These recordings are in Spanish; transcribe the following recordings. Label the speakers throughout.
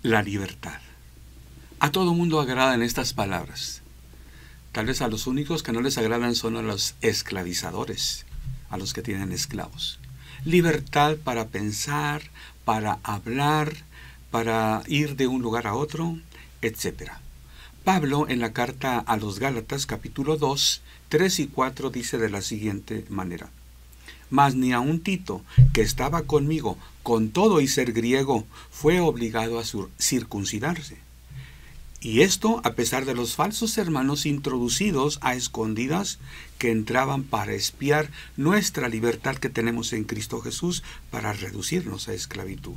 Speaker 1: La libertad. A todo mundo agradan estas palabras. Tal vez a los únicos que no les agradan son a los esclavizadores, a los que tienen esclavos. Libertad para pensar, para hablar, para ir de un lugar a otro, etc. Pablo en la carta a los Gálatas capítulo 2, 3 y 4 dice de la siguiente manera: Mas ni aun Tito, que estaba conmigo, con todo y ser griego, fue obligado a circuncidarse. Y esto a pesar de los falsos hermanos introducidos a escondidas que entraban para espiar nuestra libertad que tenemos en Cristo Jesús para reducirnos a esclavitud.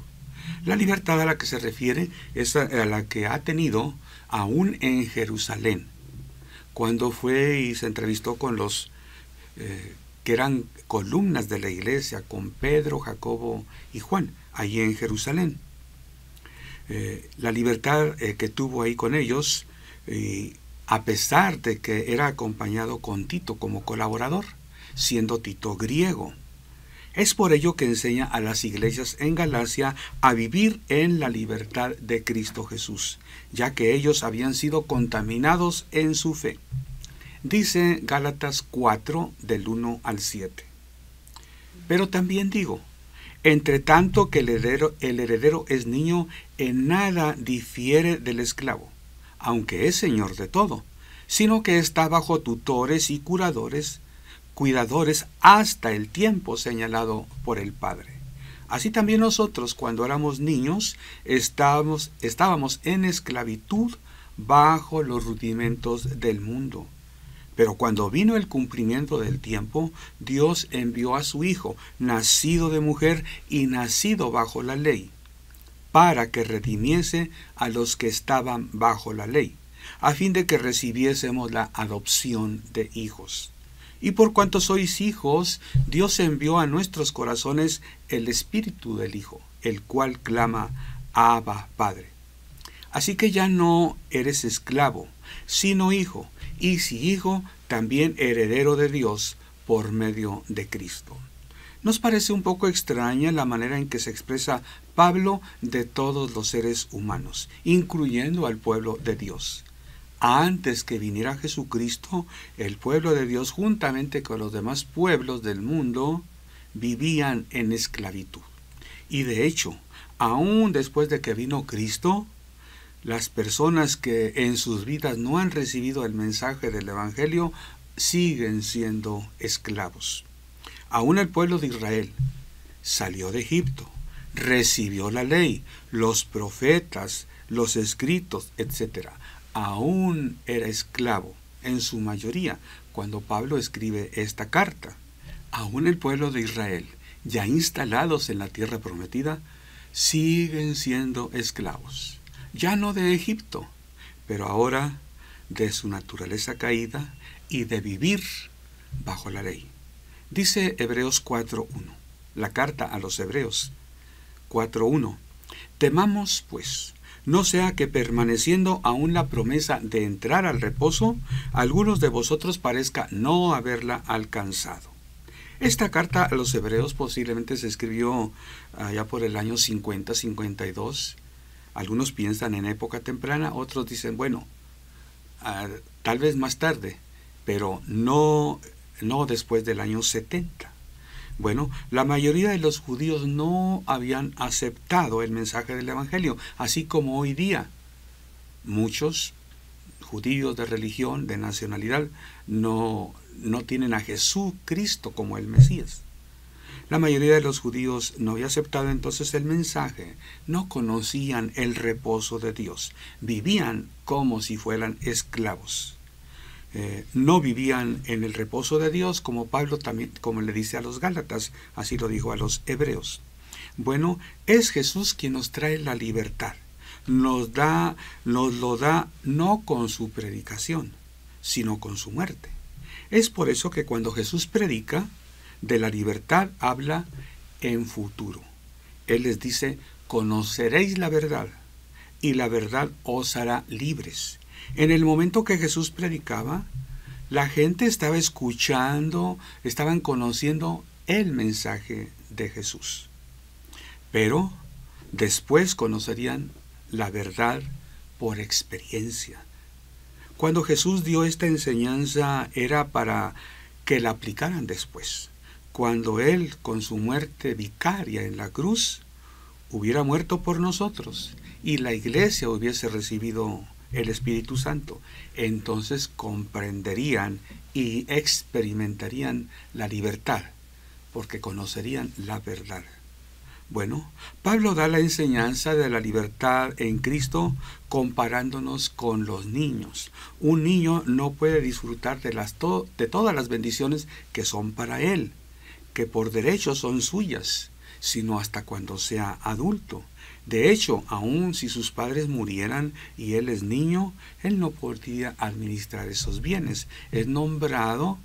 Speaker 1: La libertad a la que se refiere es a la que ha tenido aún en Jerusalén, cuando fue y se entrevistó con los que eran columnas de la iglesia, con Pedro, Jacobo y Juan, allí en Jerusalén. La libertad que tuvo ahí con ellos, a pesar de que era acompañado con Tito como colaborador, siendo Tito griego. Es por ello que enseña a las iglesias en Galacia a vivir en la libertad de Cristo Jesús, ya que ellos habían sido contaminados en su fe. Dice Gálatas 4, del 1 al 7. Pero también digo, entre tanto que el heredero es niño, en nada difiere del esclavo, aunque es señor de todo, sino que está bajo tutores y cuidadores hasta el tiempo señalado por el Padre. Así también nosotros, cuando éramos niños, estábamos en esclavitud bajo los rudimentos del mundo. Pero cuando vino el cumplimiento del tiempo, Dios envió a su Hijo, nacido de mujer y nacido bajo la ley, para que redimiese a los que estaban bajo la ley, a fin de que recibiésemos la adopción de hijos. Y por cuanto sois hijos, Dios envió a nuestros corazones el Espíritu del Hijo, el cual clama, Abba, Padre. Así que ya no eres esclavo, sino hijo, y si hijo, también heredero de Dios por medio de Cristo. Nos parece un poco extraña la manera en que se expresa Pablo de todos los seres humanos, incluyendo al pueblo de Dios. Antes que viniera Jesucristo, el pueblo de Dios, juntamente con los demás pueblos del mundo, vivían en esclavitud. Y de hecho, aún después de que vino Cristo, las personas que en sus vidas no han recibido el mensaje del Evangelio siguen siendo esclavos. Aún el pueblo de Israel salió de Egipto, recibió la ley, los profetas, los escritos, etc. Aún era esclavo, en su mayoría, cuando Pablo escribe esta carta. Aún el pueblo de Israel, ya instalados en la tierra prometida, siguen siendo esclavos. Ya no de Egipto, pero ahora de su naturaleza caída y de vivir bajo la ley. Dice Hebreos 4.1, la carta a los Hebreos 4.1, temamos pues, no sea que permaneciendo aún la promesa de entrar al reposo, algunos de vosotros parezca no haberla alcanzado. Esta carta a los Hebreos posiblemente se escribió allá por el año 50-52. Algunos piensan en época temprana, otros dicen, bueno, tal vez más tarde, pero no después del año 70. Bueno, la mayoría de los judíos no habían aceptado el mensaje del Evangelio, así como hoy día muchos judíos de religión, de nacionalidad, no tienen a Jesucristo como el Mesías. La mayoría de los judíos no había aceptado entonces el mensaje, no conocían el reposo de Dios, vivían como si fueran esclavos. No vivían en el reposo de Dios, como Pablo también, como le dice a los Gálatas, así lo dijo a los Hebreos. Bueno, es Jesús quien nos trae la libertad, nos lo da no con su predicación, sino con su muerte. Es por eso que cuando Jesús predica, de la libertad habla en futuro. Él les dice, conoceréis la verdad, y la verdad os hará libres. En el momento que Jesús predicaba, la gente estaba escuchando, estaban conociendo el mensaje de Jesús. Pero después conocerían la verdad por experiencia. Cuando Jesús dio esta enseñanza era para que la aplicaran después. Cuando Él, con su muerte vicaria en la cruz, hubiera muerto por nosotros y la iglesia hubiese recibido el Espíritu Santo, entonces comprenderían y experimentarían la libertad, porque conocerían la verdad. Bueno, Pablo da la enseñanza de la libertad en Cristo comparándonos con los niños. Un niño no puede disfrutar de todas las bendiciones que son para él, que por derecho son suyas, sino hasta cuando sea adulto. De hecho, aun si sus padres murieran y él es niño, él no podría administrar esos bienes. Es nombrado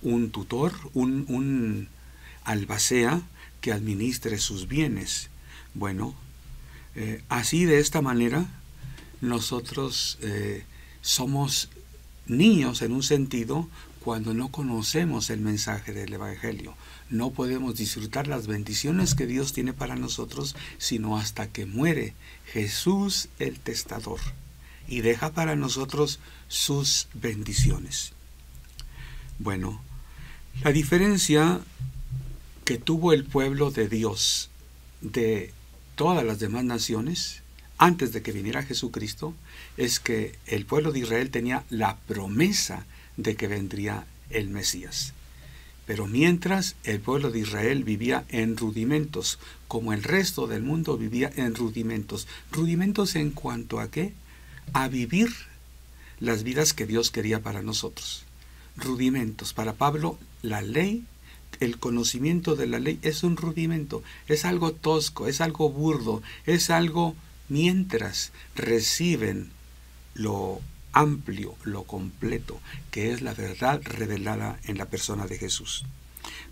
Speaker 1: un tutor, un albacea que administre sus bienes. Bueno, así de esta manera nosotros somos niños en un sentido cuando no conocemos el mensaje del Evangelio. No podemos disfrutar las bendiciones que Dios tiene para nosotros sino hasta que muere Jesús el testador y deja para nosotros sus bendiciones. Bueno, la diferencia que tuvo el pueblo de Dios de todas las demás naciones antes de que viniera Jesucristo es que el pueblo de Israel tenía la promesa de que vendría el Mesías. Pero mientras el pueblo de Israel vivía en rudimentos, como el resto del mundo vivía en rudimentos. ¿Rudimentos en cuanto a qué? A vivir las vidas que Dios quería para nosotros. Rudimentos. Para Pablo, la ley, el conocimiento de la ley es un rudimento, es algo tosco, es algo burdo, es algo mientras reciben lo amplio, lo completo, que es la verdad revelada en la persona de Jesús.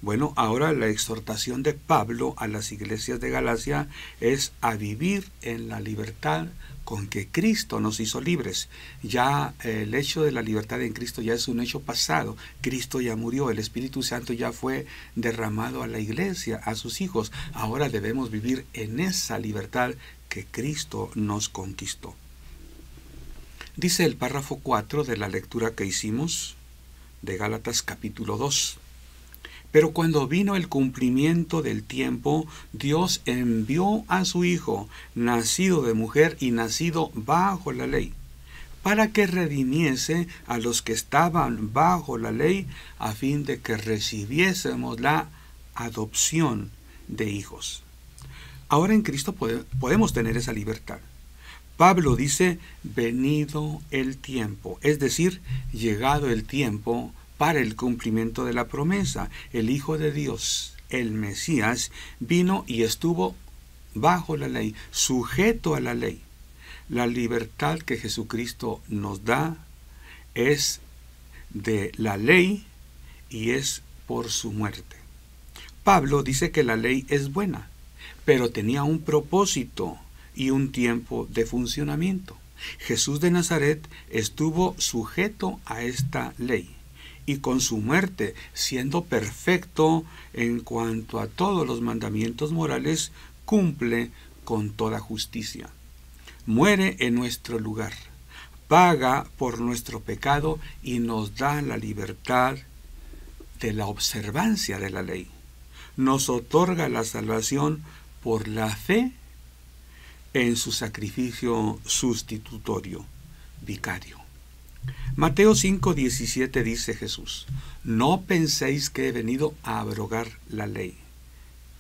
Speaker 1: Bueno, ahora la exhortación de Pablo a las iglesias de Galacia es a vivir en la libertad con que Cristo nos hizo libres. Ya el hecho de la libertad en Cristo ya es un hecho pasado. Cristo ya murió, el Espíritu Santo ya fue derramado a la iglesia, a sus hijos. Ahora debemos vivir en esa libertad que Cristo nos conquistó. Dice el párrafo 4 de la lectura que hicimos de Gálatas capítulo 2. Pero cuando vino el cumplimiento del tiempo, Dios envió a su Hijo, nacido de mujer y nacido bajo la ley, para que redimiese a los que estaban bajo la ley, a fin de que recibiésemos la adopción de hijos. Ahora en Cristo podemos tener esa libertad. Pablo dice, venido el tiempo, es decir, llegado el tiempo para el cumplimiento de la promesa. El Hijo de Dios, el Mesías, vino y estuvo bajo la ley, sujeto a la ley. La libertad que Jesucristo nos da es de la ley y es por su muerte. Pablo dice que la ley es buena, pero tenía un propósito y un tiempo de funcionamiento. Jesús de Nazaret estuvo sujeto a esta ley y con su muerte, siendo perfecto en cuanto a todos los mandamientos morales, cumple con toda justicia. Muere en nuestro lugar, paga por nuestro pecado y nos da la libertad de la observancia de la ley. Nos otorga la salvación por la fe en su sacrificio sustitutorio, vicario. Mateo 5:17 dice Jesús, no penséis que he venido a abrogar la ley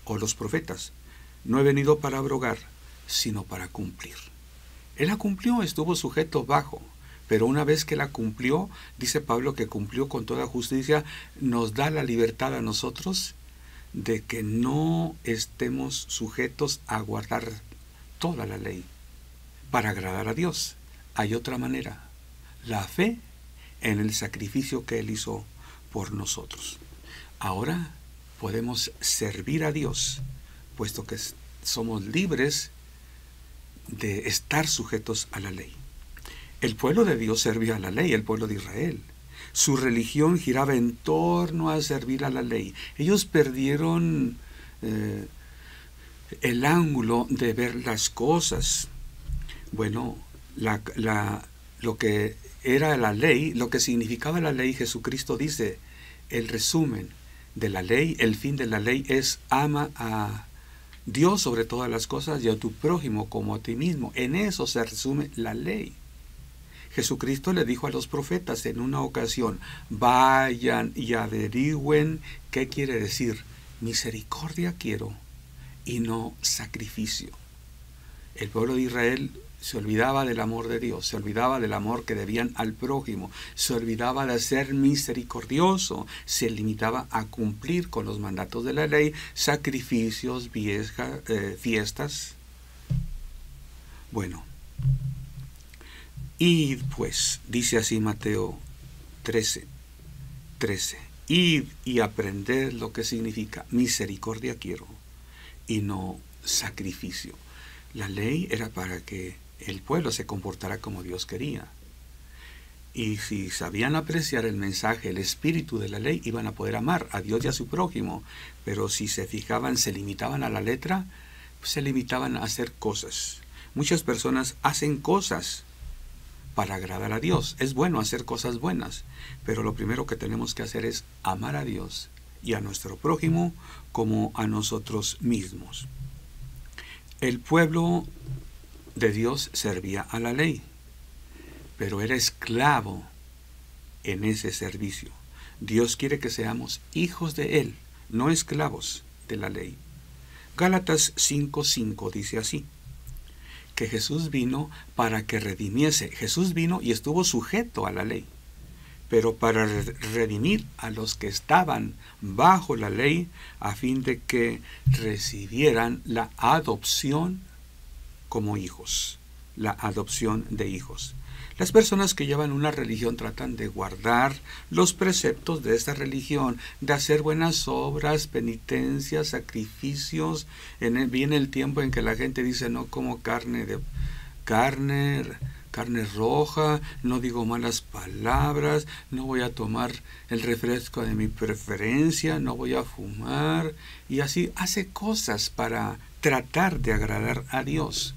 Speaker 1: o los profetas. No he venido para abrogar, sino para cumplir. Él la cumplió, estuvo sujeto bajo, pero una vez que la cumplió, dice Pablo que cumplió con toda justicia, nos da la libertad a nosotros de que no estemos sujetos a guardar toda la ley para agradar a Dios. Hay otra manera, la fe en el sacrificio que Él hizo por nosotros. Ahora podemos servir a Dios, puesto que somos libres de estar sujetos a la ley. El pueblo de Dios servía a la ley, el pueblo de Israel. Su religión giraba en torno a servir a la ley. Ellos perdieron el ángulo de ver las cosas. Bueno, lo que era la ley, lo que significaba la ley, Jesucristo dice, el resumen de la ley, el fin de la ley es ama a Dios sobre todas las cosas y a tu prójimo como a ti mismo. En eso se resume la ley. Jesucristo le dijo a los profetas en una ocasión, vayan y averigüen qué quiere decir misericordia quiero y no sacrificio. El pueblo de Israel se olvidaba del amor de Dios, se olvidaba del amor que debían al prójimo, se olvidaba de ser misericordioso, se limitaba a cumplir con los mandatos de la ley, sacrificios, fiestas. Bueno, id pues, dice así Mateo 13, id y aprended lo que significa misericordia quiero y no sacrificio. La ley era para que el pueblo se comportara como Dios quería. Y si sabían apreciar el mensaje, el espíritu de la ley, iban a poder amar a Dios y a su prójimo. Pero si se fijaban, se limitaban a la letra, se limitaban a hacer cosas. Muchas personas hacen cosas para agradar a Dios. Es bueno hacer cosas buenas, pero lo primero que tenemos que hacer es amar a Dios y a nuestro prójimo como a nosotros mismos. El pueblo de Dios servía a la ley, pero era esclavo en ese servicio. Dios quiere que seamos hijos de Él, no esclavos de la ley. Gálatas 5:5 dice así, que Jesús vino para que redimiese. Jesús vino y estuvo sujeto a la ley, pero para redimir a los que estaban bajo la ley, a fin de que recibieran la adopción como hijos, la adopción de hijos. Las personas que llevan una religión tratan de guardar los preceptos de esta religión, de hacer buenas obras, penitencias, sacrificios. Viene el tiempo en que la gente dice, no como carne roja, no digo malas palabras, no voy a tomar el refresco de mi preferencia, no voy a fumar, y así hace cosas para tratar de agradar a Dios.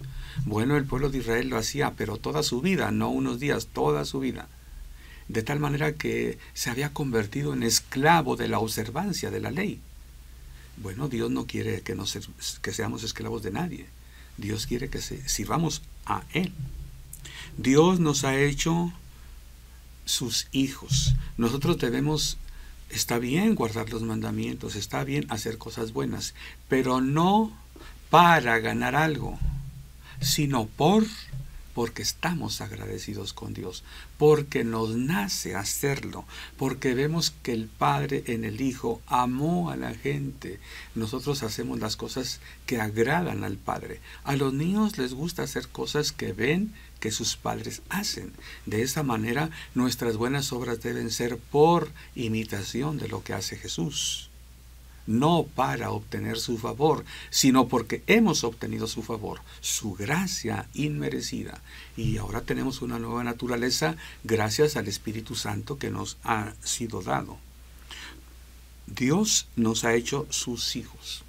Speaker 1: Bueno, el pueblo de Israel lo hacía, pero toda su vida, no unos días, toda su vida. De tal manera que se había convertido en esclavo de la observancia de la ley. Bueno, Dios no quiere que seamos esclavos de nadie. Dios quiere que sirvamos a Él. Dios nos ha hecho sus hijos. Nosotros está bien guardar los mandamientos, está bien hacer cosas buenas, pero no para ganar algo, sino porque estamos agradecidos con Dios, porque nos nace hacerlo, porque vemos que el Padre en el Hijo amó a la gente. Nosotros hacemos las cosas que agradan al Padre. A los niños les gusta hacer cosas que ven que sus padres hacen. De esa manera, nuestras buenas obras deben ser por imitación de lo que hace Jesús. No para obtener su favor, sino porque hemos obtenido su favor, su gracia inmerecida. Y ahora tenemos una nueva naturaleza gracias al Espíritu Santo que nos ha sido dado. Dios nos ha hecho sus hijos.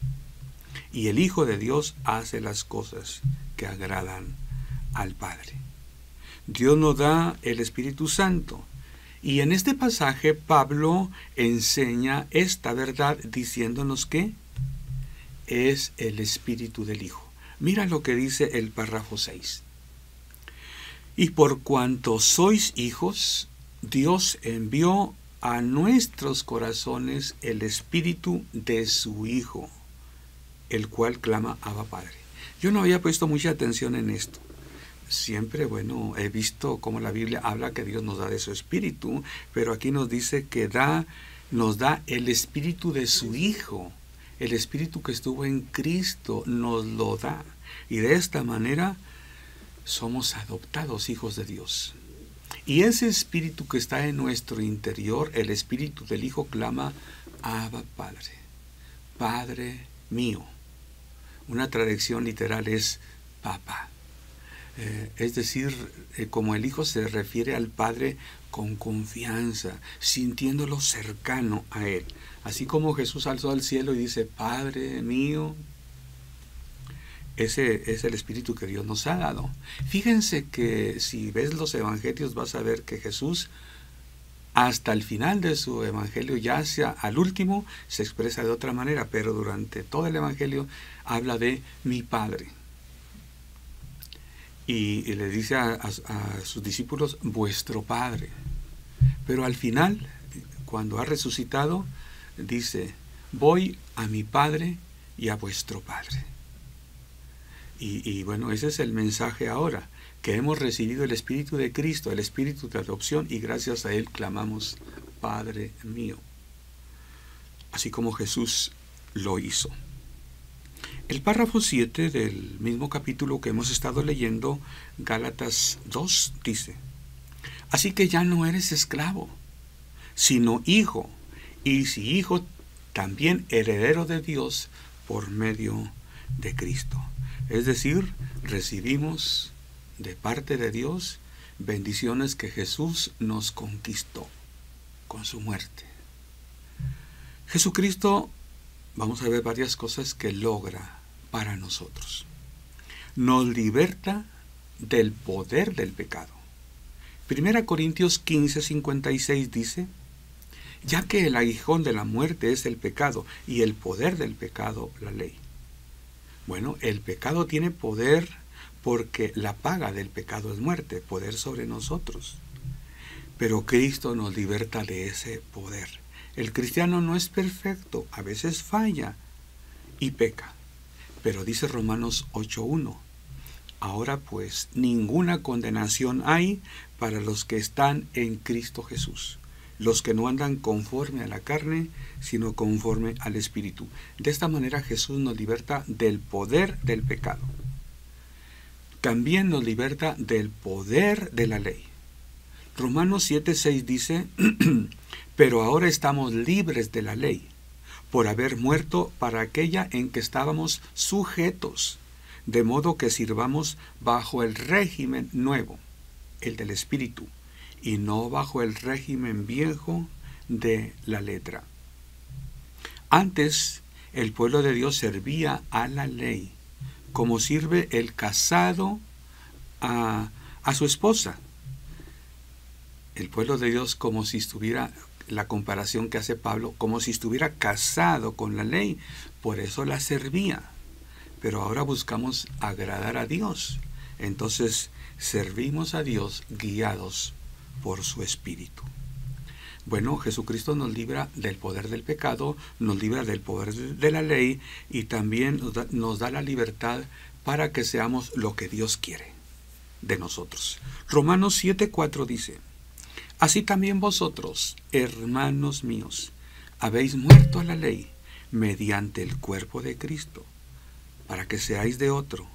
Speaker 1: Y el Hijo de Dios hace las cosas que agradan al Padre. Dios nos da el Espíritu Santo. Y en este pasaje Pablo enseña esta verdad diciéndonos que es el Espíritu del Hijo. Mira lo que dice el párrafo 6. Y por cuanto sois hijos, Dios envió a nuestros corazones el Espíritu de su Hijo, el cual clama Abba Padre. Yo no había puesto mucha atención en esto. Siempre, he visto cómo la Biblia habla que Dios nos da de su Espíritu, pero aquí nos dice que nos da el Espíritu de su Hijo. El Espíritu que estuvo en Cristo nos lo da. Y de esta manera somos adoptados hijos de Dios. Y ese Espíritu que está en nuestro interior, el Espíritu del Hijo, clama Abba Padre, Padre mío. Una traducción literal es Papá. Es decir, como el Hijo se refiere al Padre con confianza, sintiéndolo cercano a Él. Así como Jesús alzó al cielo y dice, Padre mío, Ese es el espíritu que Dios nos ha dado. Fíjense que si ves los evangelios vas a ver que Jesús, hasta el final de su evangelio, ya hacia al último, se expresa de otra manera, pero durante todo el evangelio habla de mi Padre. Y le dice a sus discípulos, vuestro Padre. Pero al final, cuando ha resucitado, dice, voy a mi Padre y a vuestro Padre. Y bueno, ese es el mensaje ahora, que hemos recibido el Espíritu de Cristo, el Espíritu de adopción, y gracias a Él clamamos, Padre mío, así como Jesús lo hizo. El párrafo 7 del mismo capítulo que hemos estado leyendo, Gálatas 2, dice, así que ya no eres esclavo, sino hijo, y si hijo, también heredero de Dios por medio de Cristo. Es decir, recibimos de parte de Dios bendiciones que Jesús nos conquistó con su muerte. Jesucristo, vamos a ver varias cosas que logra para nosotros. Nos liberta del poder del pecado. 1 Corintios 15:56 dice, ya que el aguijón de la muerte es el pecado y el poder del pecado la ley. Bueno, el pecado tiene poder porque la paga del pecado es muerte, poder sobre nosotros. Pero Cristo nos liberta de ese poder. El cristiano no es perfecto, a veces falla y peca. Pero dice Romanos 8:1, ahora pues ninguna condenación hay para los que están en Cristo Jesús, los que no andan conforme a la carne, sino conforme al Espíritu. De esta manera Jesús nos liberta del poder del pecado. También nos liberta del poder de la ley. Romanos 7:6 dice, pero ahora estamos libres de la ley, por haber muerto para aquella en que estábamos sujetos, de modo que sirvamos bajo el régimen nuevo, el del Espíritu, y no bajo el régimen viejo de la letra. Antes, el pueblo de Dios servía a la ley, como sirve el casado a su esposa. El pueblo de Dios, como si estuviera, la comparación que hace Pablo, como si estuviera casado con la ley, por eso la servía. Pero ahora buscamos agradar a Dios. Entonces, servimos a Dios guiados por su Espíritu. Bueno, Jesucristo nos libra del poder del pecado, nos libra del poder de la ley y también nos da la libertad para que seamos lo que Dios quiere de nosotros. Romanos 7:4 dice, así también vosotros, hermanos míos, habéis muerto a la ley mediante el cuerpo de Cristo, para que seáis de otro,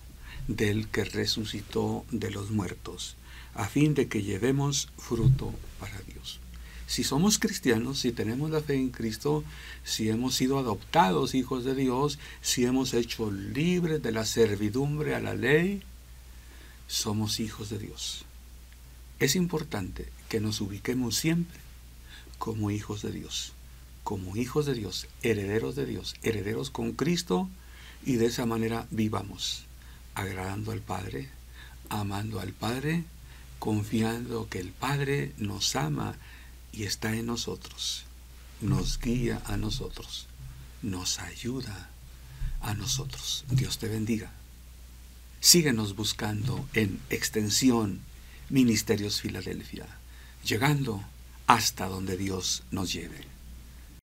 Speaker 1: del que resucitó de los muertos, a fin de que llevemos fruto para Dios. Si somos cristianos, si tenemos la fe en Cristo, si hemos sido adoptados hijos de Dios, si hemos hecho libres de la servidumbre a la ley, somos hijos de Dios. Es importante que nos ubiquemos siempre como hijos de Dios, herederos con Cristo, y de esa manera vivamos, agradando al Padre, amando al Padre, confiando que el Padre nos ama y está en nosotros, nos guía a nosotros, nos ayuda a nosotros. Dios te bendiga. Síguenos buscando en Extensión Ministerios Filadelfia, llegando hasta donde Dios nos lleve.